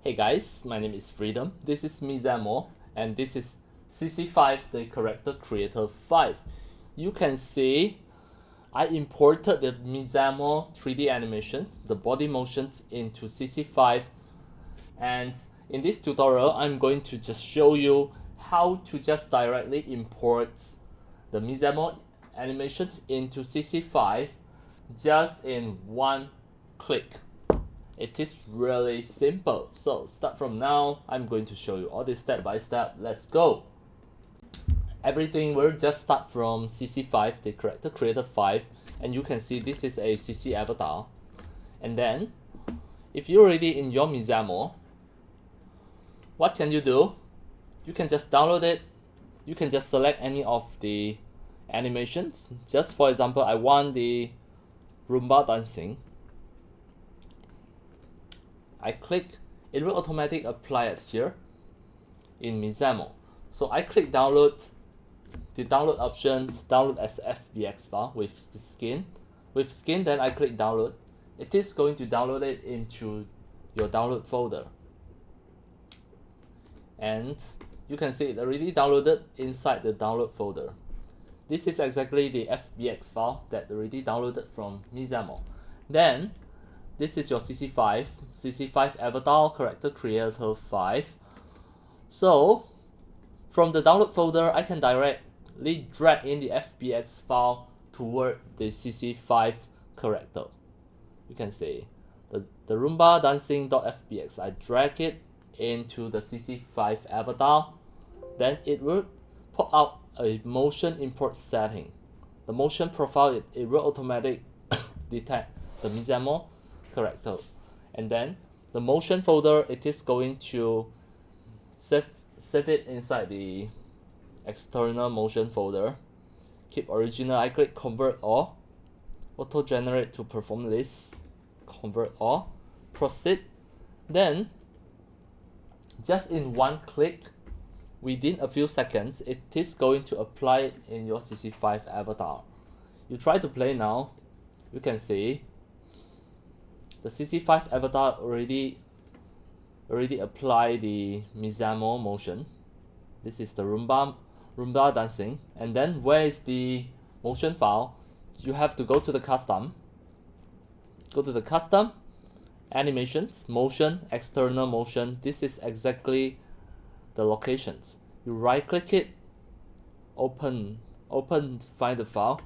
Hey guys, my name is Freedom. This is Mixamo, and this is CC5, the Character Creator 5. You can see I imported the Mixamo 3D animations, the body motions into CC5, and in this tutorial, I'm going to just show you how to just directly import the Mixamo animations into CC5 just in one click. It is really simple. So start from now. I'm going to show you all this step by step. Let's go. Everything will just start from CC5, the Character Creator 5, and you can see this is a CC avatar. And then, if you're already in your Mixamo, what can you do? You can just download it. You can just select any of the animations. Just for example, I want the Roomba dancing. I click, it will automatically apply it here in Mixamo. So I click download, the download options, download as FBX file with skin. With skin, then I click download. It is going to download it into your download folder. And you can see it already downloaded inside the download folder. This is exactly the FBX file that already downloaded from Mixamo. Then, this is your CC5 Avatar Character Creator 5. So, from the download folder, I can directly drag in the FBX file toward the CC5 character. You can see the Roomba dancing.fbx. I drag it into the CC5 avatar. Then it will pop out a motion import setting. The motion profile, it will automatically detect the Mixamo character, and then the motion folder, it is going to save it inside the external motion folder. Keep original. I click convert all, auto generate to perform list, convert all, proceed. Then just in one click, within a few seconds, it is going to apply it in your CC5 avatar. You try to play now. You can see the CC5 avatar already applied the Mixamo motion. This is the Roomba dancing. And then where is the motion file? You have to go to the custom. Go to the custom, animations, motion, external motion. This is exactly the locations. You right click it, open, find the file.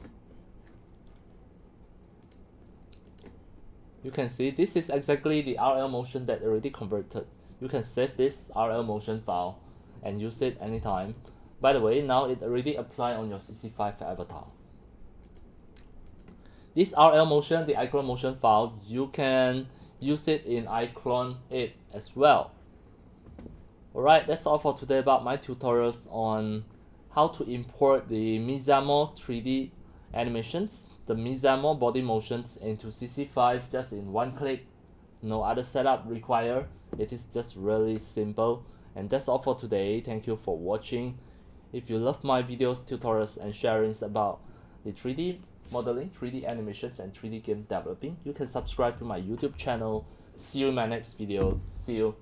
You can see this is exactly the RLMotion that already converted. You can save this RLMotion file and use it anytime. By the way, now it already applied on your CC5 avatar. This RLMotion, the iClone motion file, you can use it in iClone 8 as well. Alright, that's all for today about my tutorials on how to import the Mixamo 3D animations, the Mixamo body motions into CC5 just in one click. No other setup required. It is just really simple. And that's all for today. Thank you for watching. If you love my videos, tutorials, and sharings about the 3D modeling, 3D animations, and 3D game developing, you can subscribe to my YouTube channel. See you in my next video. See you.